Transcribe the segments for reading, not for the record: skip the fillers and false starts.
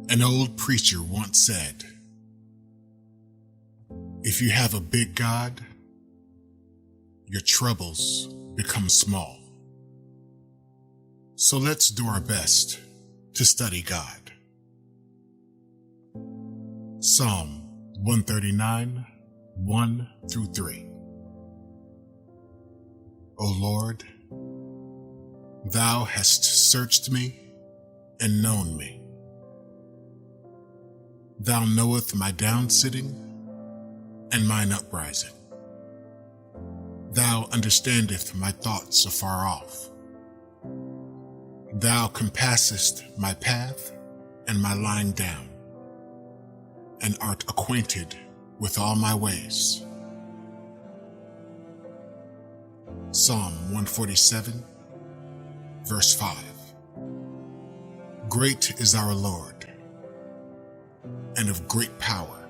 An old preacher once said, "If you have a big God, your troubles become small." So let's do our best to study God. Psalm 139, 1 through 3. O Lord, thou hast searched me and known me. Thou knowest my downsitting and mine uprising. Thou understandest my thoughts afar off. Thou compassest my path and my lying down, and art acquainted with all my ways. Psalm 147, verse 5. Great is our Lord, and of great power.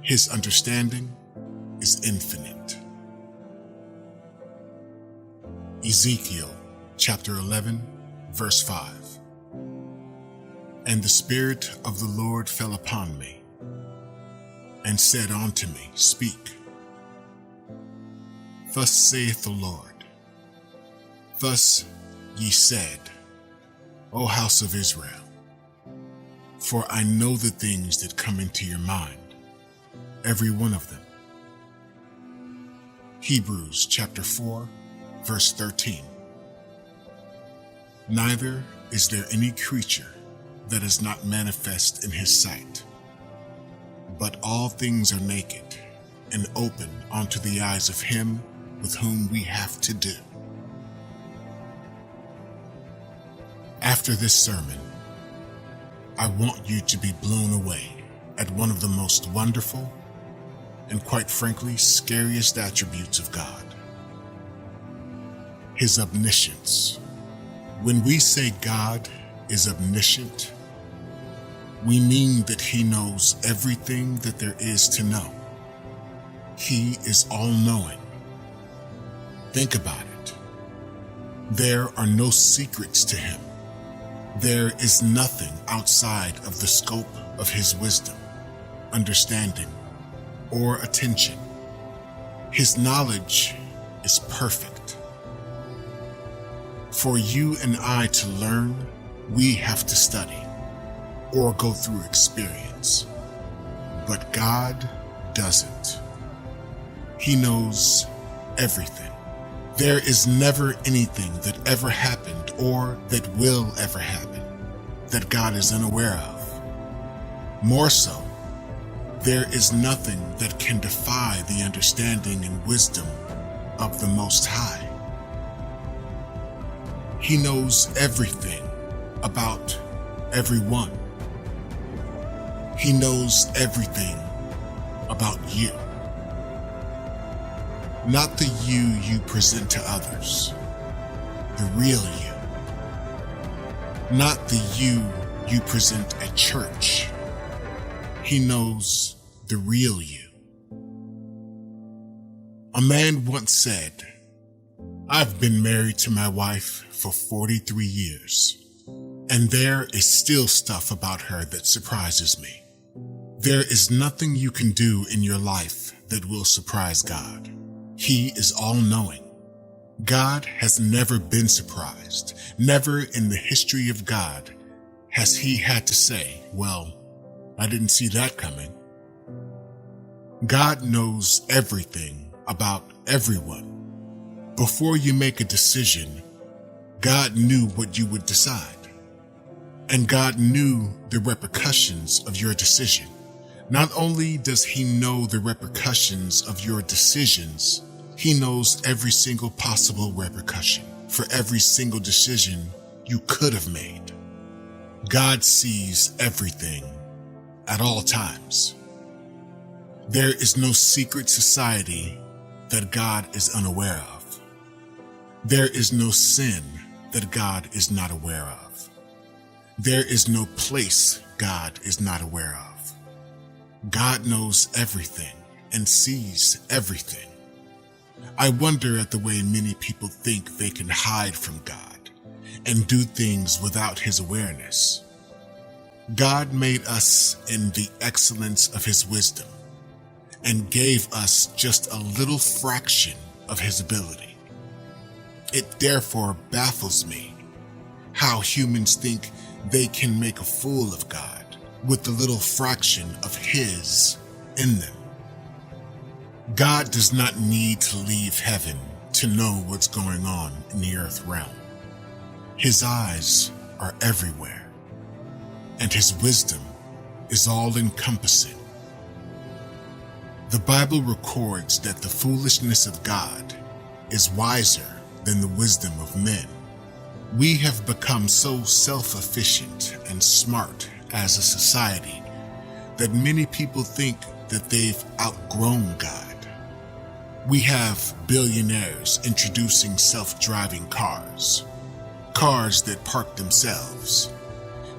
His understanding is infinite. Ezekiel chapter 11, verse 5. And the Spirit of the Lord fell upon me, and said unto me, Speak. Thus saith the Lord, Thus ye said, O house of Israel, for I know the things that come into your mind, every one of them. Hebrews chapter 4, verse 13. Neither is there any creature that is not manifest in his sight, but all things are naked and open unto the eyes of him with whom we have to do. After this sermon, I want you to be blown away at one of the most wonderful and, quite frankly, scariest attributes of God: His omniscience. When we say God is omniscient, we mean that He knows everything that there is to know. He is all-knowing. Think about it. There are no secrets to Him. There is nothing outside of the scope of His wisdom, understanding, or attention. His knowledge is perfect. For you and I to learn, we have to study or go through experience. But God doesn't. He knows everything. There is never anything that ever happened or that will ever happen that God is unaware of. More so, there is nothing that can defy the understanding and wisdom of the Most High. He knows everything about everyone. He knows everything about you. Not the you present to others, the real you. Not the you present at church. He knows the real you. A man once said, I've been married to my wife for 43 years, and there is still stuff about her that surprises me. There is nothing you can do in your life that will surprise God. He is all-knowing. God has never been surprised. Never in the history of God has He had to say, well, I didn't see that coming. God knows everything about everyone. Before you make a decision, God knew what you would decide. And God knew the repercussions of your decision. Not only does He know the repercussions of your decisions, He knows every single possible repercussion for every single decision you could have made. God sees everything at all times. There is no secret society that God is unaware of. There is no sin that God is not aware of. There is no place God is not aware of. God knows everything and sees everything. I wonder at the way many people think they can hide from God and do things without His awareness. God made us in the excellence of his wisdom and gave us just a little fraction of his ability. It therefore baffles me how humans think they can make a fool of God with the little fraction of his in them. God does not need to leave heaven to know what's going on in the earth realm. His eyes are everywhere, and his wisdom is all-encompassing. The Bible records that the foolishness of God is wiser than the wisdom of men. We have become so self-efficient and smart as a society that many people think that they've outgrown God. We have billionaires introducing self-driving cars that park themselves.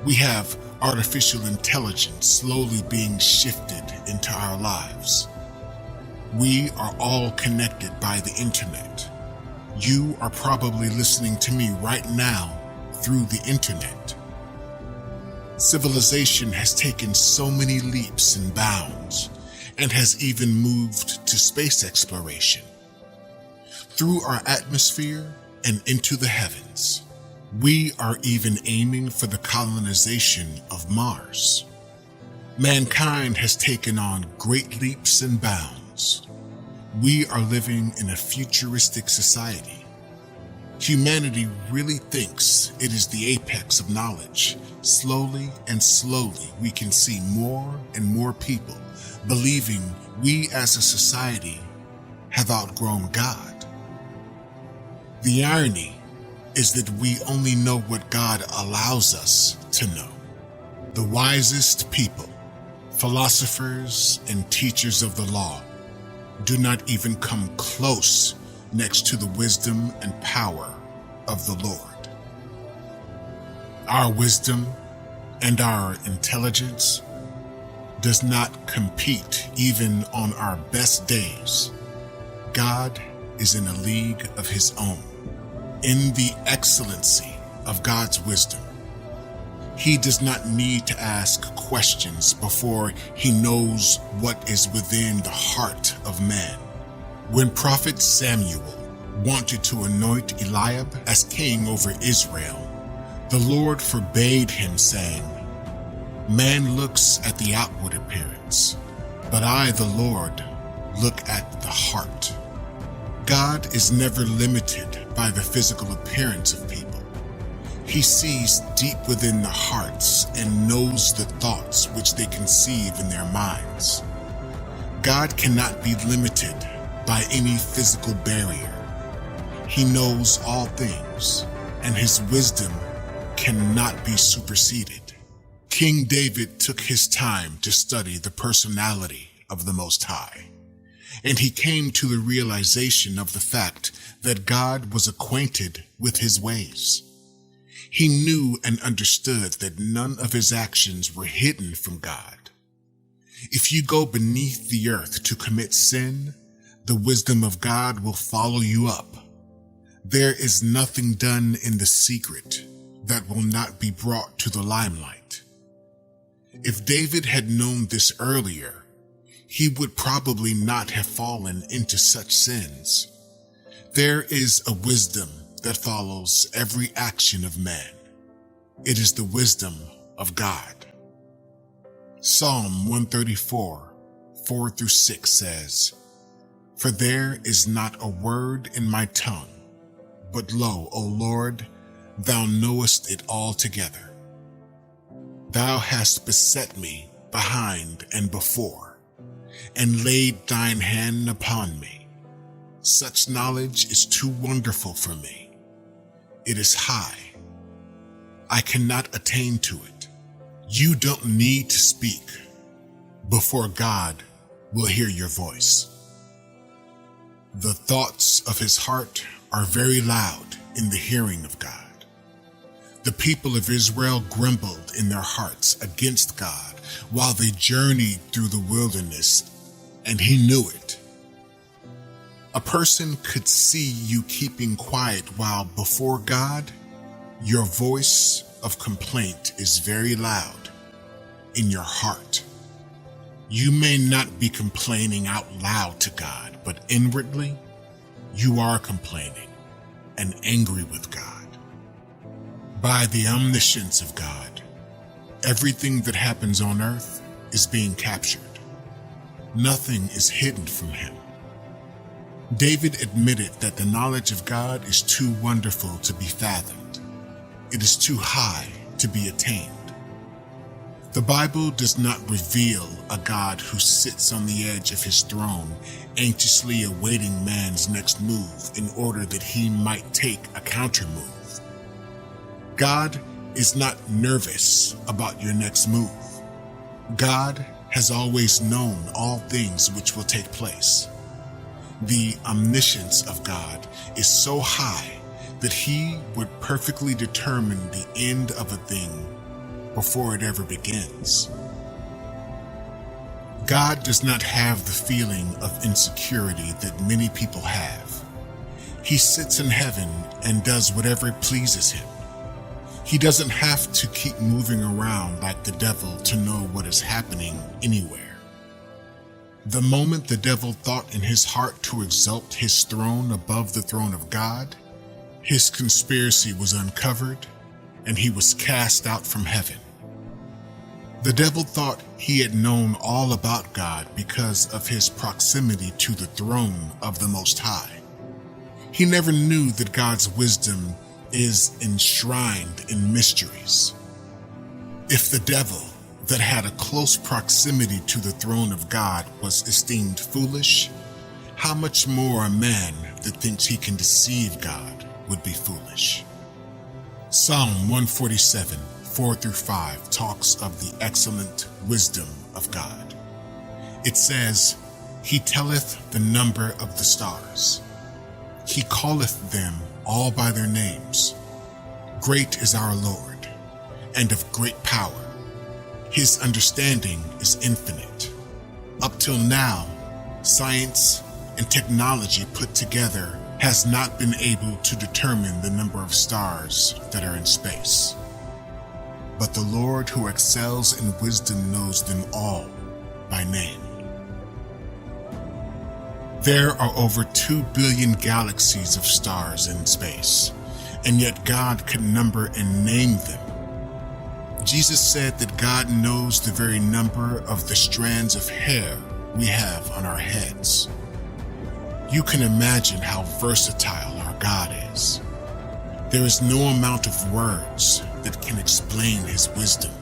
We have artificial intelligence slowly being shifted into our lives. We are all connected by the internet. You are probably listening to me right now through the internet. Civilization has taken so many leaps and bounds and has even moved to space exploration. Through our atmosphere and into the heavens, we are even aiming for the colonization of Mars. Mankind has taken on great leaps and bounds. We are living in a futuristic society. Humanity really thinks it is the apex of knowledge. Slowly and slowly, we can see more and more people believing we as a society have outgrown God. The irony is that we only know what God allows us to know. The wisest people, philosophers, and teachers of the law do not even come close next to the wisdom and power of the Lord. Our wisdom and our intelligence does not compete even on our best days. God is in a league of his own. In the excellency of God's wisdom, he does not need to ask questions before he knows what is within the heart of man. When Prophet Samuel wanted to anoint Eliab as king over Israel, the Lord forbade him, saying, "Man looks at the outward appearance, but I, the Lord, look at the heart." God is never limited by the physical appearance of people. He sees deep within the hearts and knows the thoughts which they conceive in their minds. God cannot be limited by any physical barrier. He knows all things, and his wisdom cannot be superseded. King David took his time to study the personality of the Most High, and he came to the realization of the fact that God was acquainted with his ways. He knew and understood that none of his actions were hidden from God. If you go beneath the earth to commit sin, the wisdom of God will follow you up. There is nothing done in the secret that will not be brought to the limelight. If David had known this earlier, he would probably not have fallen into such sins. There is a wisdom that follows every action of man. It is the wisdom of God. Psalm 134, 4-6 says, "For there is not a word in my tongue, but lo, O Lord, thou knowest it altogether. Thou hast beset me behind and before, and laid thine hand upon me. Such knowledge is too wonderful for me. It is high. I cannot attain to it." You don't need to speak before God will hear your voice. The thoughts of his heart are very loud in the hearing of God. The people of Israel grumbled in their hearts against God while they journeyed through the wilderness, and he knew it. A person could see you keeping quiet while before God, your voice of complaint is very loud. in your heart. You may not be complaining out loud to God, but inwardly, you are complaining and angry with God. By the omniscience of God, everything that happens on earth is being captured. Nothing is hidden from him. David admitted that the knowledge of God is too wonderful to be fathomed. It is too high to be attained. The Bible does not reveal a God who sits on the edge of his throne, anxiously awaiting man's next move in order that he might take a counter move. God is not nervous about your next move. God has always known all things which will take place. The omniscience of God is so high that he would perfectly determine the end of a thing before it ever begins. God does not have the feeling of insecurity that many people have. He sits in heaven and does whatever pleases him. He doesn't have to keep moving around like the devil to know what is happening anywhere. The moment the devil thought in his heart to exalt his throne above the throne of God, his conspiracy was uncovered and he was cast out from heaven. The devil thought he had known all about God because of his proximity to the throne of the Most High. He never knew that God's wisdom is enshrined in mysteries. If the devil that had a close proximity to the throne of God was esteemed foolish, how much more a man that thinks he can deceive God would be foolish. Psalm 147, 4-5 talks of the excellent wisdom of God. It says, "He telleth the number of the stars. He calleth them all by their names. Great is our Lord, and of great power. His understanding is infinite." Up till now, science and technology put together has not been able to determine the number of stars that are in space. But the Lord who excels in wisdom knows them all by name. There are over 2 billion galaxies of stars in space, and yet God can number and name them. Jesus said that God knows the very number of the strands of hair we have on our heads. You can imagine how versatile our God is. There is no amount of words that can explain his wisdom.